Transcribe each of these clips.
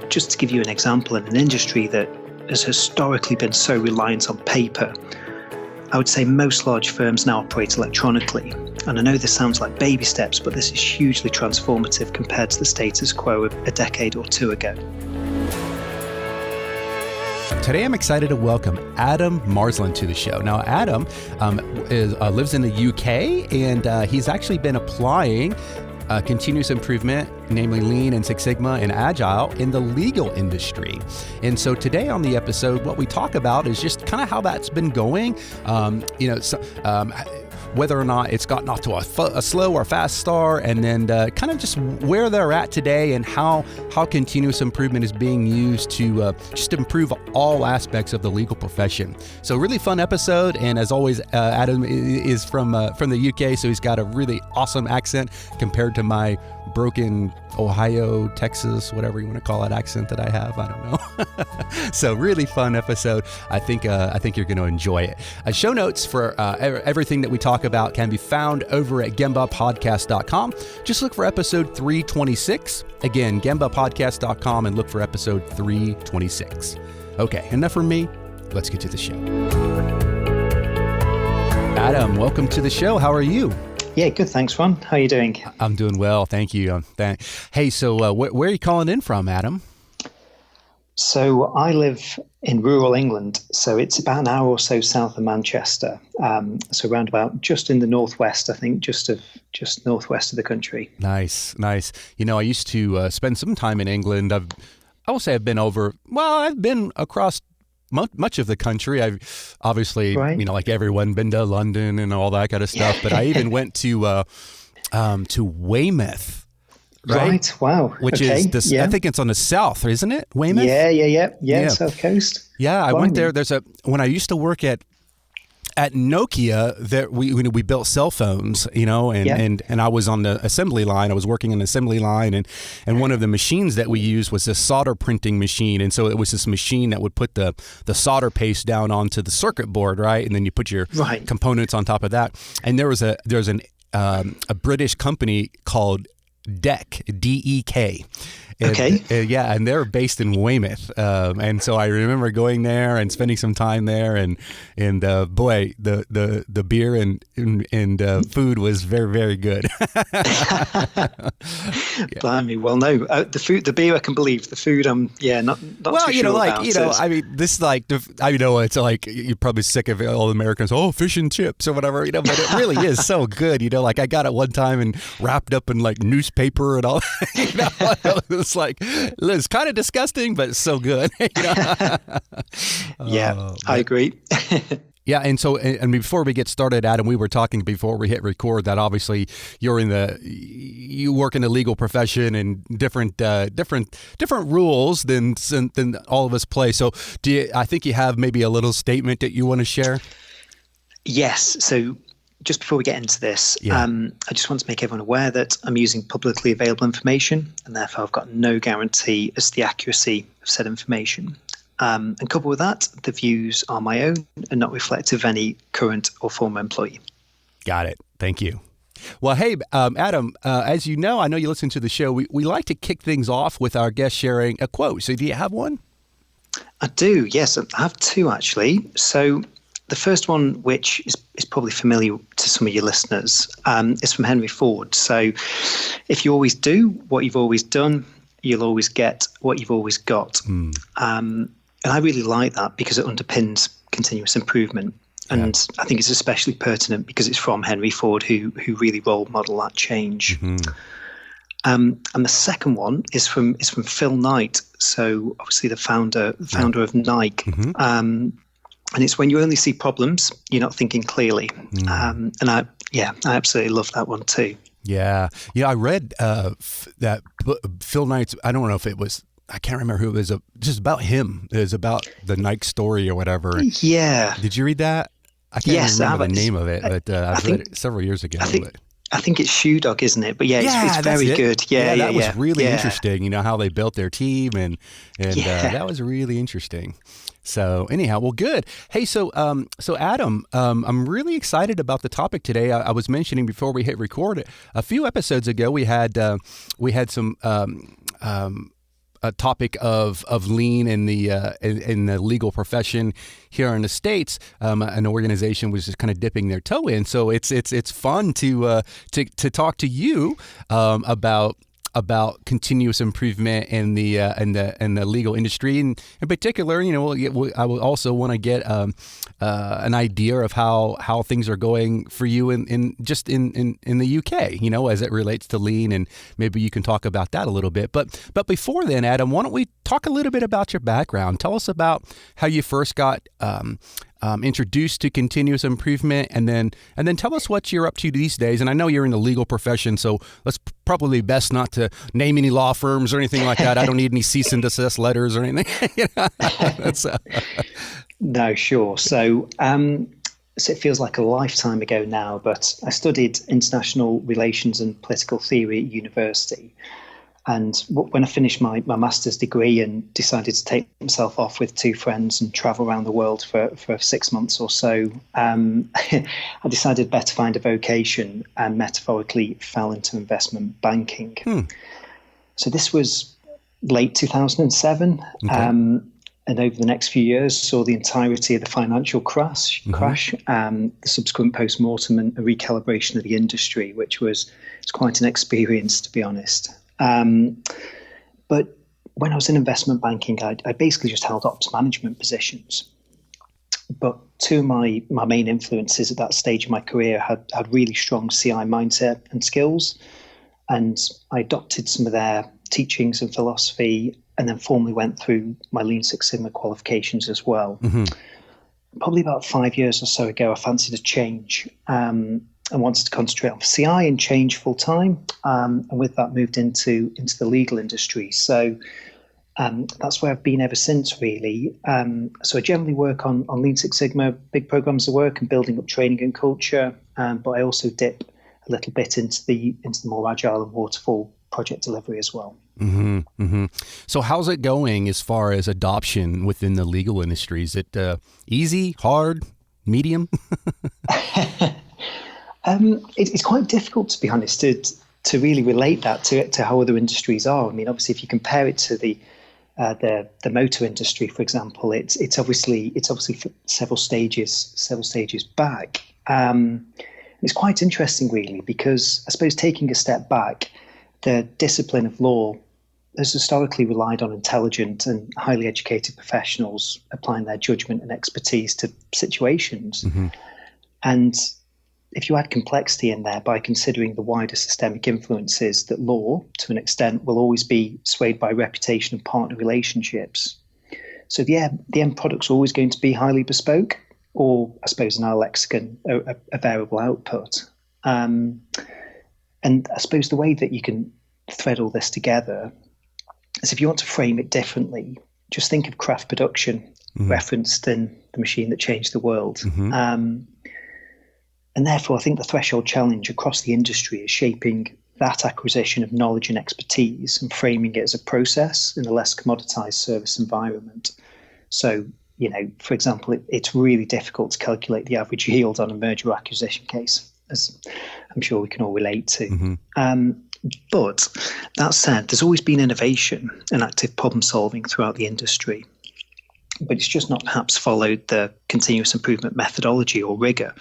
just to give you an example, in an industry that has historically been so reliant on paper, I would say most large firms now operate electronically. And I know this sounds like baby steps, but this is hugely transformative compared to the status quo of a decade or two ago. Today, I'm excited to welcome Adam Marsland to the show. Now, Adam lives in the UK, and he's actually been applying continuous improvement, namely Lean and Six Sigma and Agile, in the legal industry. And so today on the episode, what we talk about is just kind of how that's been going. Whether or not it's gotten off to a slow or fast start, and then kind of just where they're at today and how continuous improvement is being used to just improve all aspects of the legal profession. So really fun episode, and as always, Adam is from the UK, so he's got a really awesome accent compared to my broken Ohio, Texas, whatever you want to call it, accent that I have. I don't know. So really fun episode. I think you're going to enjoy it. Show notes for everything that we talk about can be found over at gembapodcast.com. Just look for episode 326. Again, gembapodcast.com, and look for episode 326. Okay, enough from me. Let's get to the show. Adam, welcome to the show. How are you? Yeah, good. Thanks, Ron. How are you doing? I'm doing well. Thank you. Hey, so where are you calling in from, Adam? So I live in rural England, so it's about an hour or so south of Manchester. So around about just in the northwest, I think, just northwest of the country. Nice. You know, I used to spend some time in England. I will say I've been across much of the country. I've obviously, like everyone, been to London and all that kind of stuff. But I even went to Weymouth. Right. Wow. Which is I think it's on the south, isn't it? Weymouth. Yeah. South coast. Yeah, I went there. When I used to work at Nokia, that we built cell phones, and I was on the assembly line. I was working on the assembly line, and one of the machines that we used was this solder printing machine. And so it was this machine that would put the solder paste down onto the circuit board, right? And then you put your components on top of that. And there's a British company called DEK, D-E-K. And they're based in Weymouth. And so I remember going there and spending some time there, and boy, the beer and food was very, very good. Blimey. Well, no, the beer I can believe. The food, not well, too sure about it. I mean, this I know it's like you're probably sick of all the Americans. Oh, fish and chips or whatever, but it really is so good. I got it one time and wrapped up in like newspaper and all. It's kind of disgusting, but it's so good. Yeah, I agree. Yeah, and so, and before we get started, Adam, we were talking before we hit record that obviously you work in the legal profession and different rules than all of us play. So, I think you have maybe a little statement that you want to share? Yes. So, just before we get into this, I just want to make everyone aware that I'm using publicly available information, and therefore I've got no guarantee as to the accuracy of said information. And coupled with that, the views are my own and not reflective of any current or former employee. Got it. Thank you. Well, hey, Adam, as you know, I know you listen to the show. We like to kick things off with our guest sharing a quote. So do you have one? I do. Yes, I have two, actually. So the first one, which is probably familiar to some of your listeners, is from Henry Ford. So if you always do what you've always done, you'll always get what you've always got. And I really like that because it underpins continuous improvement. And I think it's especially pertinent because it's from Henry Ford, who really role model that change. Mm-hmm. And the second one is from Phil Knight. So obviously the founder of Nike. Mm-hmm. And it's when you only see problems, you're not thinking clearly. Mm. And I absolutely love that one too. Yeah. I read that Phil Knight's, I don't know if it was, I can't remember who it was, just about him. It was about the Nike story or whatever. Yeah. Did you read that? I can't remember the name of it, but I've read it several years ago. I think it's Shoe Dog, isn't it? But it's very good. Yeah, that was really interesting. How they built their team, and that was really interesting. So anyhow, well, good. Hey, so Adam, I'm really excited about the topic today. I was mentioning before we hit record, a few episodes ago, we had some topic of lean in the legal profession here in the States, an organization was just kind of dipping their toe in. So it's fun to talk to you about continuous improvement in the legal industry, and in particular, I will also want to get an idea of how things are going for you in the UK, as it relates to lean, and maybe you can talk about that a little bit. But before then, Adam, why don't we talk a little bit about your background? Tell us about how you first got introduced to continuous improvement, and then tell us what you're up to these days. And I know you're in the legal profession, so let's probably best not to name any law firms or anything like that. I don't need any cease and desist letters or anything. No, sure. So it feels like a lifetime ago now, but I studied international relations and political theory at university. And when I finished my master's degree and decided to take myself off with two friends and travel around the world for 6 months or so, I decided better find a vocation, and metaphorically fell into investment banking. So this was late 2007. Okay. And over the next few years, saw the entirety of the financial crash, the subsequent post-mortem and a recalibration of the industry, which was quite an experience, to be honest. But when I was in investment banking, I basically just held ops management positions. But two of my main influences at that stage of my career had really strong CI mindset and skills. And I adopted some of their teachings and philosophy, and then formally went through my Lean Six Sigma qualifications as well. Probably about 5 years or so ago, I fancied a change. I wanted to concentrate on CI and change full time, and with that moved into the legal industry. So that's where I've been ever since, really. So I generally work on Lean Six Sigma, big programs of work, and building up training and culture. But I also dip a little bit into the more agile and waterfall project delivery as well. So how's it going as far as adoption within the legal industry? Is it easy, hard, medium? It's quite difficult, to be honest, to really relate that to how other industries are. I mean, obviously, if you compare it to the motor industry, for example, it's obviously several stages back. It's quite interesting, really, because I suppose taking a step back, the discipline of law has historically relied on intelligent and highly educated professionals applying their judgment and expertise to situations. And if you add complexity in there by considering the wider systemic influences that law, to an extent, will always be swayed by reputation and partner relationships. So the end product's always going to be highly bespoke, or I suppose in our lexicon, a variable output. And I suppose the way that you can thread all this together is, if you want to frame it differently, just think of craft production referenced in The Machine That Changed the World. And therefore, I think the threshold challenge across the industry is shaping that acquisition of knowledge and expertise and framing it as a process in a less commoditized service environment. So, for example, it's really difficult to calculate the average yield on a merger acquisition case, as I'm sure we can all relate to. But that said, there's always been innovation and active problem solving throughout the industry. But it's just not perhaps followed the continuous improvement methodology or rigor,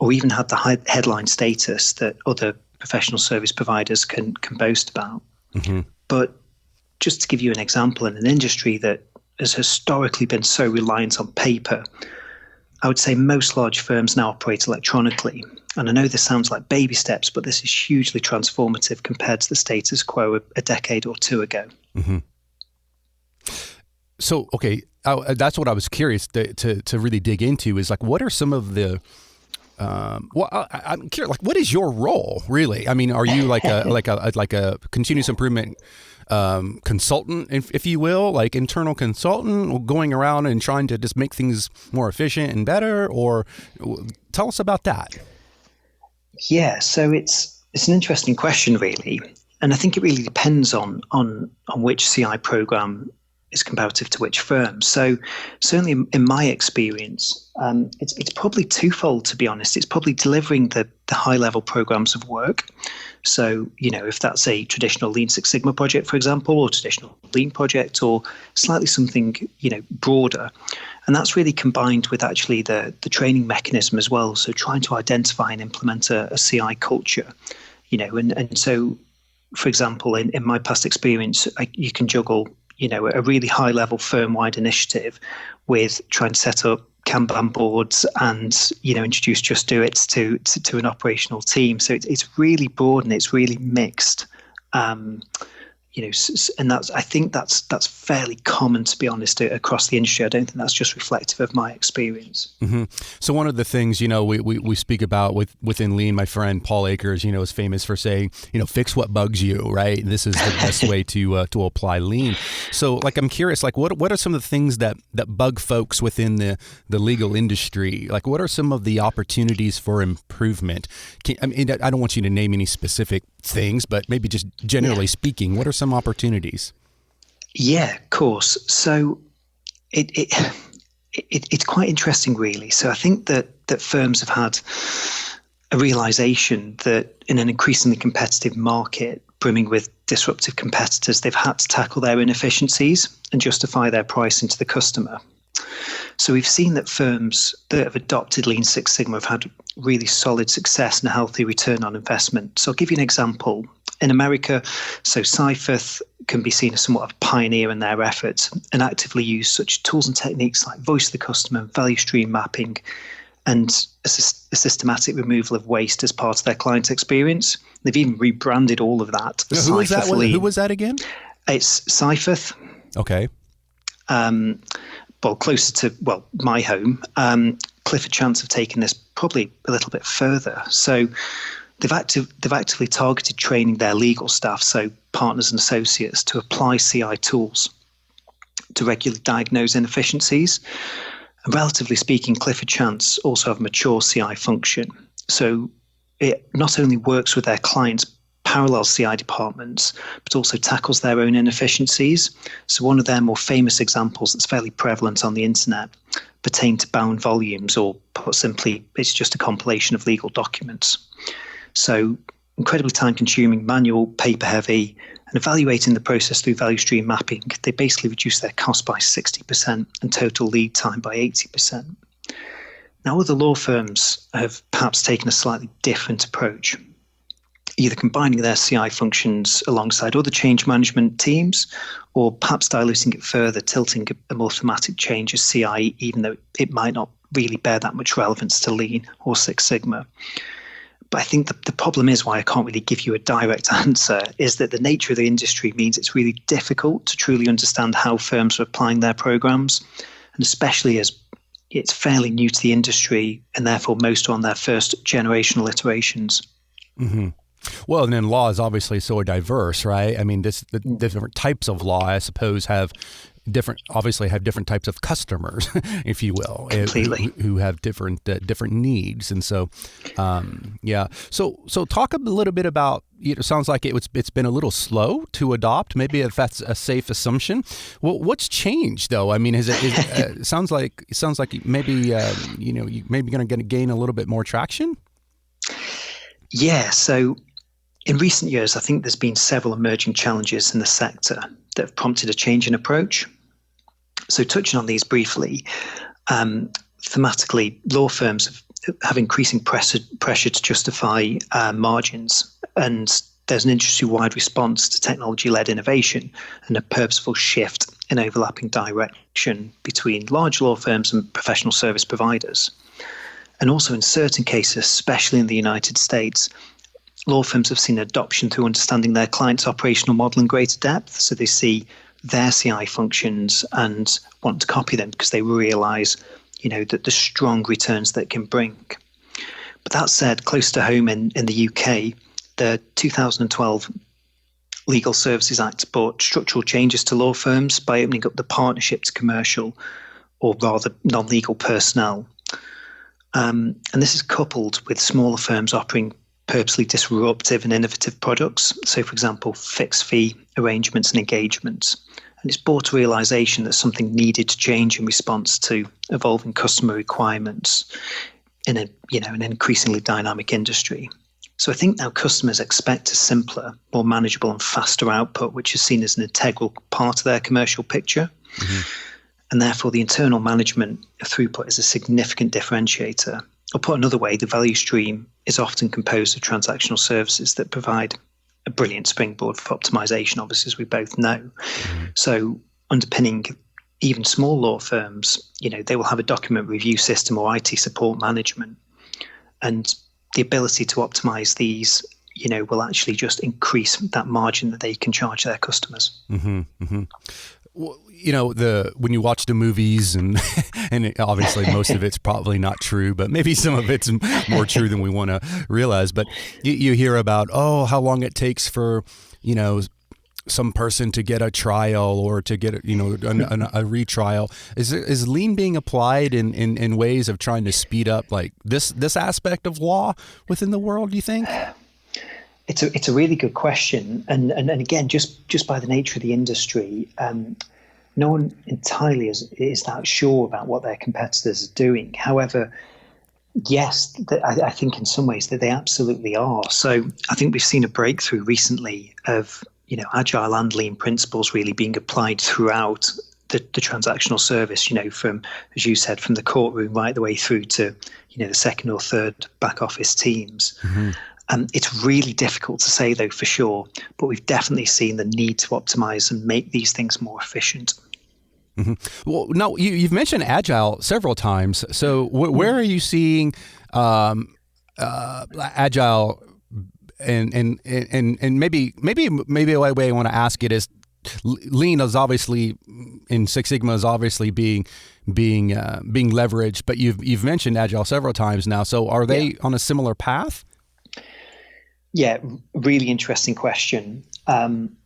or even had the headline status that other professional service providers can boast about. But just to give you an example, in an industry that has historically been so reliant on paper, I would say most large firms now operate electronically. And I know this sounds like baby steps, but this is hugely transformative compared to the status quo a decade or two ago. So, okay, that's what I was curious to really dig into, is like, what are some of the I'm curious, like, what is your role really? I mean, are you like a continuous improvement consultant, if you will, like internal consultant, going around and trying to just make things more efficient and better? Or tell us about that. Yeah, so it's an interesting question, really, and I think it really depends on which CI program is comparative to which firm. So certainly in my experience, it's probably twofold, to be honest. It's probably delivering the high-level programs of work. So, if that's a traditional Lean Six Sigma project, for example, or traditional Lean project, or slightly something, broader. And that's really combined with actually the training mechanism as well. So trying to identify and implement a CI culture, and so, for example, in my past experience, you can juggle, a really high level firm-wide initiative with trying to set up Kanban boards and, introduce Just Do It to an operational team. So it's really broad and it's really mixed. And I think that's fairly common, to be honest, across the industry. I don't think that's just reflective of my experience. Mm-hmm. So one of the things, we speak about within Lean, my friend Paul Akers, is famous for saying, fix what bugs you, right? And this is the best way to apply Lean. So I'm curious, what are some of the things that bug folks within the legal industry? What are some of the opportunities for improvement? I don't want you to name any specific things, but maybe just generally speaking, what are some opportunities? Yeah, of course. So it's quite interesting, really. So I think that firms have had a realization that in an increasingly competitive market, brimming with disruptive competitors, they've had to tackle their inefficiencies and justify their pricing to the customer. So we've seen that firms that have adopted Lean Six Sigma have had really solid success and a healthy return on investment. So I'll give you an example. In America, so Seifert can be seen as somewhat of a pioneer in their efforts and actively use such tools and techniques like voice of the customer, value stream mapping, and a systematic removal of waste as part of their client experience. They've even rebranded all of that. Who was that again? It's Seifert. Okay. Closer to, my home. Clifford Chance have taken this probably a little bit further. So they've actively targeted training their legal staff, so partners and associates, to apply CI tools to regularly diagnose inefficiencies. And relatively speaking, Clifford Chance also have a mature CI function. So it not only works with their clients' parallel CI departments, but also tackles their own inefficiencies. So one of their more famous examples that's fairly prevalent on the internet pertain to bound volumes, or put simply, it's just a compilation of legal documents. So incredibly time-consuming, manual, paper-heavy, and evaluating the process through value stream mapping, they basically reduce their cost by 60% and total lead time by 80%. Now, other law firms have perhaps taken a slightly different approach, either combining their CI functions alongside other change management teams, or perhaps diluting it further, tilting a more thematic change as CI, even though it might not really bear that much relevance to Lean or Six Sigma. But I think the problem is, why I can't really give you a direct answer, is that the nature of the industry means it's really difficult to truly understand how firms are applying their programs, and especially as it's fairly new to the industry, and therefore most are on their first generational iterations. Mm-hmm. Well, and then law is obviously so diverse, right? I mean, the different types of law, I suppose, have different types of customers, if you will, who have different needs, and so, yeah. So talk a little bit about. It sounds like it's been a little slow to adopt. Maybe if that's a safe assumption. Well, what's changed though? I mean, it sounds like maybe you maybe going to gain a little bit more traction. Yeah. So in recent years, I think there's been several emerging challenges in the sector that have prompted a change in approach. So touching on these briefly, thematically, law firms have increasing pressure to justify margins, and there's an industry-wide response to technology-led innovation and a purposeful shift in overlapping direction between large law firms and professional service providers. And also in certain cases, especially in the United States, law firms have seen adoption through understanding their clients' operational model in greater depth. So they see their CI functions and want to copy them because they realize, that the strong returns that it can bring. But that said, close to home in the UK, the 2012 Legal Services Act brought structural changes to law firms by opening up the partnership to commercial, or rather non-legal personnel. And this is coupled with smaller firms offering purposely disruptive and innovative products. So, for example, fixed fee arrangements and engagements. And it's brought a realization that something needed to change in response to evolving customer requirements in an increasingly dynamic industry. So I think now customers expect a simpler, more manageable and faster output, which is seen as an integral part of their commercial picture. Mm-hmm. And therefore, the internal management of throughput is a significant differentiator. Or put another way, the value stream is often composed of transactional services that provide a brilliant springboard for optimization, obviously, as we both know. Mm-hmm. So underpinning even small law firms, they will have a document review system or IT support management. And the ability to optimize these, will actually just increase that margin that they can charge their customers. Mm-hmm, mm-hmm. Well, when you watch the movies and obviously most of it's probably not true, but maybe some of it's more true than we want to realize. But you hear about, how long it takes for, some person to get a trial or to get a retrial. Is lean being applied in ways of trying to speed up like this aspect of law within the world, do you think? It's a really good question, and again, just by the nature of the industry, no one entirely is that sure about what their competitors are doing. However, yes, I think in some ways that they absolutely are. So I think we've seen a breakthrough recently of agile and lean principles really being applied throughout the transactional service. From, as you said, from the courtroom right the way through to the second or third back office teams. Mm-hmm. It's really difficult to say, though, for sure, but we've definitely seen the need to optimize and make these things more efficient. Mm-hmm. Well, now you've mentioned agile several times. So where are you seeing agile? And maybe a way I want to ask it is, lean is obviously in Six Sigma is obviously being leveraged, but you've mentioned agile several times now. So are they on a similar path? Yeah, really interesting question. And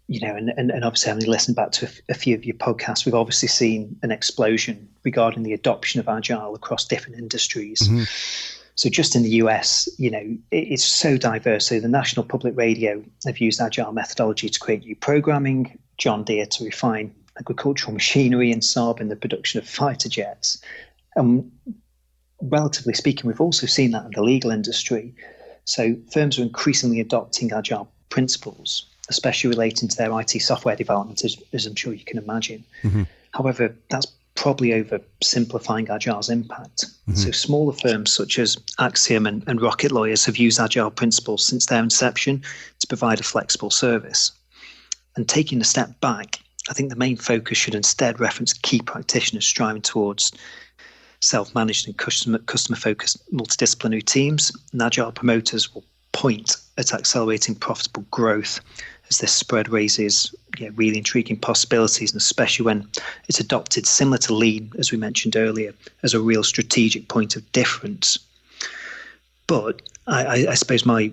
obviously having listened back to a few of your podcasts, we've obviously seen an explosion regarding the adoption of agile across different industries. Mm-hmm. So just in the US, it's so diverse. So the National Public Radio have used agile methodology to create new programming, John Deere to refine agricultural machinery, and Saab in the production of fighter jets. And relatively speaking, we've also seen that in the legal industry. So firms are increasingly adopting agile principles, especially relating to their IT software development, as I'm sure you can imagine. Mm-hmm. However, that's probably oversimplifying agile's impact. Mm-hmm. So smaller firms such as Axiom and Rocket Lawyers have used agile principles since their inception to provide a flexible service. And taking a step back, I think the main focus should instead reference key practitioners striving towards self-managed and customer-focused multidisciplinary teams. And agile promoters will point at accelerating profitable growth as this spread raises really intriguing possibilities, and especially when it's adopted similar to lean, as we mentioned earlier, as a real strategic point of difference. But I suppose my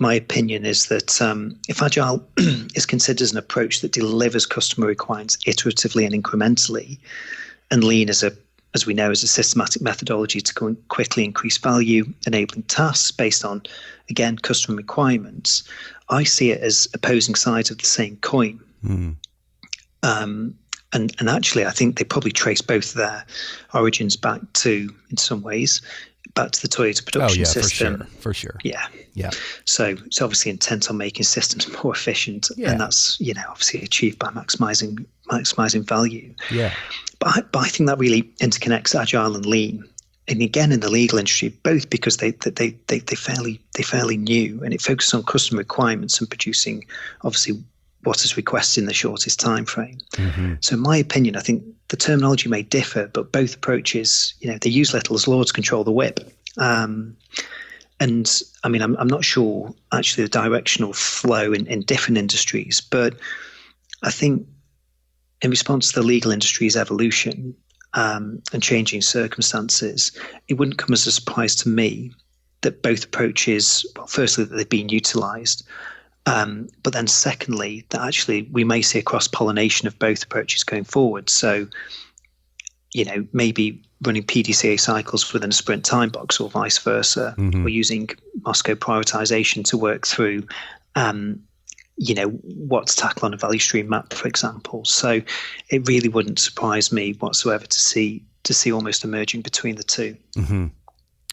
opinion is that if agile is considered as an approach that delivers customer requirements iteratively and incrementally, and lean as we know, as a systematic methodology to quickly increase value, enabling tasks based on, again, customer requirements, I see it as opposing sides of the same coin. Mm. And actually, I think they probably trace both their origins back to, in some ways, back to the Toyota production system. For sure. Yeah. So it's obviously intent on making systems more efficient, and that's obviously achieved by maximizing value. Yeah. But I think that really interconnects agile and lean, and again in the legal industry, both because they fairly new, and it focuses on customer requirements and producing obviously what is requested in the shortest time frame. Mm-hmm. So in my opinion, I think the terminology may differ, but both approaches, they use little as law to control the whip. And I mean, I'm not sure actually the directional flow in different industries, but I think in response to the legal industry's evolution and changing circumstances, it wouldn't come as a surprise to me that both approaches, well, firstly, that they've been utilized, but then secondly, that actually we may see a cross-pollination of both approaches going forward. So, maybe running PDCA cycles within a sprint time box or vice versa, or using Moscow prioritization to work through what to tackle on a value stream map, for example. So it really wouldn't surprise me whatsoever to see almost emerging between the two. Mm-hmm.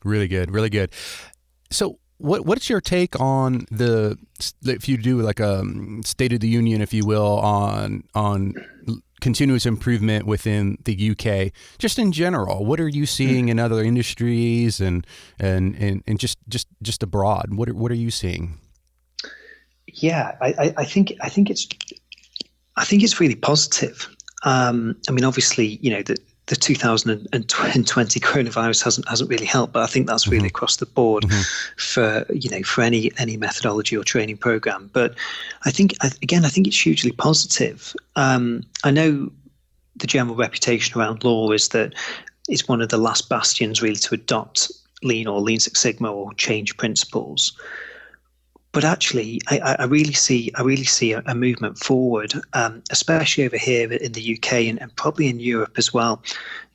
Really good, really good. So what's your take on if you do like a State of the Union, if you will, on continuous improvement within the UK, just in general? What are you seeing in other industries and just abroad? What are you seeing? Yeah, I think it's really positive. Obviously, the 2020 coronavirus hasn't really helped, but I think that's really across the board for any methodology or training program. But I think it's hugely positive. I know the general reputation around law is that it's one of the last bastions really to adopt Lean or Lean Six Sigma or change principles. But actually, I really see a movement forward, especially over here in the UK and probably in Europe as well.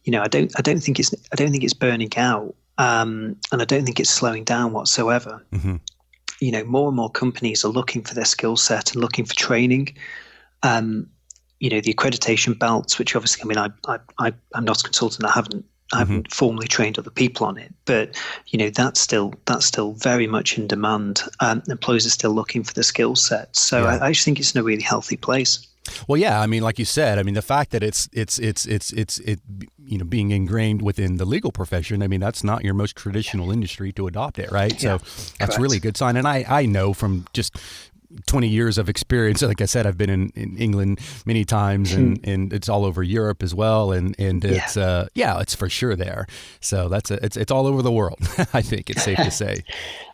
I don't think it's burning out, and I don't think it's slowing down whatsoever. Mm-hmm. More and more companies are looking for their skill set and looking for training. The accreditation belts, which obviously, I'm not a consultant. I haven't formally trained other people on it, but that's still very much in demand. Employers are still looking for the skill set, so yeah. I just think it's in a really healthy place. Well, yeah, like you said, the fact that it's being ingrained within the legal profession, that's not your most traditional industry to adopt it, right? Yeah, so that's a really good sign, and I know from just 20 years of experience. Like I said, I've been in England many times and it's all over Europe as well. And it's, it's for sure there. So it's all over the world. I think it's safe to say.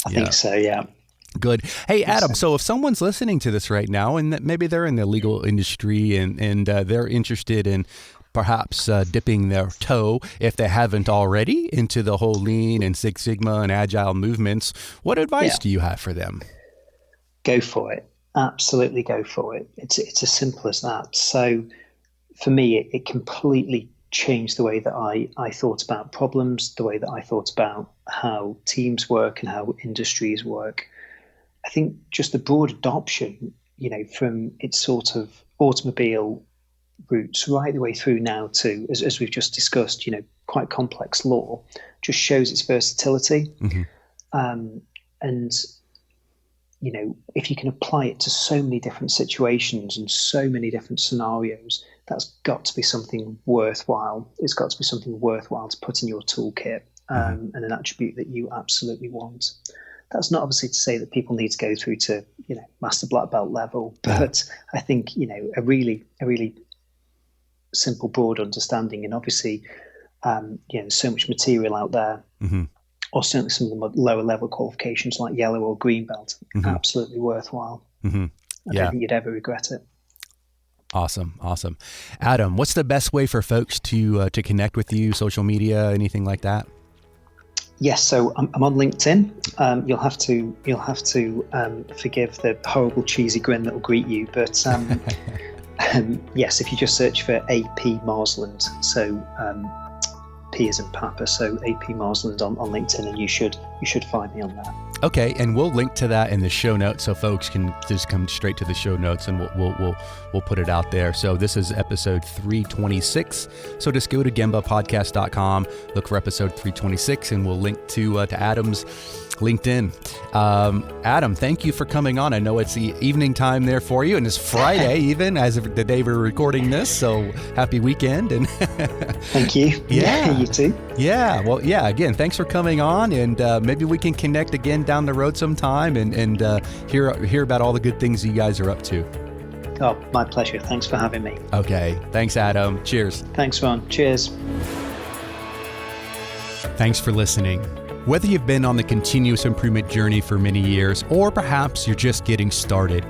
I think so. Yeah. Good. Hey, Adam, so if someone's listening to this right now and maybe they're in the legal industry and they're interested in perhaps dipping their toe, if they haven't already, into the whole Lean and Six Sigma and agile movements, what advice do you have for them? Go for it. Absolutely go for it. It's as simple as that. So for me, it completely changed the way that I thought about problems, the way that I thought about how teams work and how industries work. I think just the broad adoption, from its sort of automobile roots right the way through now to, as we've just discussed, quite complex law, just shows its versatility. Mm-hmm. If you can apply it to so many different situations and so many different scenarios, that's got to be something worthwhile. It's got to be something worthwhile to put in your toolkit, and an attribute that you absolutely want. That's not obviously to say that people need to go through to, master black belt level, but I think, a really simple, broad understanding, and obviously, there's so much material out there. Mm-hmm. Or certainly some of the lower level qualifications like yellow or green belt, absolutely worthwhile. Mm-hmm. I don't think you'd ever regret it. Awesome. Adam, what's the best way for folks to connect with you, social media, anything like that? Yes, so I'm on LinkedIn. You'll have to forgive the horrible cheesy grin that will greet you, but yes, if you just search for AP Marsland, so P as in Papa, so AP Marsland on LinkedIn, and you should find me on that. Okay, and we'll link to that in the show notes, so folks can just come straight to the show notes, and we'll put it out there. So this is episode 326. So just go to gembapodcast.com, look for episode 326, and we'll link to Adam's LinkedIn. Adam, thank you for coming on. I know it's the evening time there for you, and it's Friday even as of the day we're recording this. So happy weekend. And thank you. Yeah, you too. Yeah. Well, yeah. Again, thanks for coming on, and maybe we can connect again down the road sometime and hear about all the good things you guys are up to. Oh, my pleasure. Thanks for having me. Okay. Thanks, Adam. Cheers. Thanks, Ron. Cheers. Thanks for listening. Whether you've been on the continuous improvement journey for many years, or perhaps you're just getting started,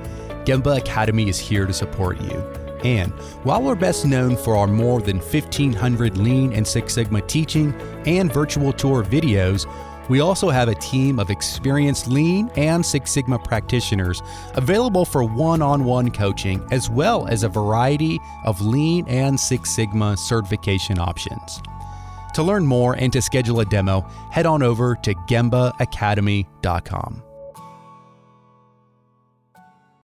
Gemba Academy is here to support you. And while we're best known for our more than 1,500 Lean and Six Sigma teaching and virtual tour videos, we also have a team of experienced Lean and Six Sigma practitioners available for one-on-one coaching, as well as a variety of Lean and Six Sigma certification options. To learn more and to schedule a demo, head on over to gembaacademy.com.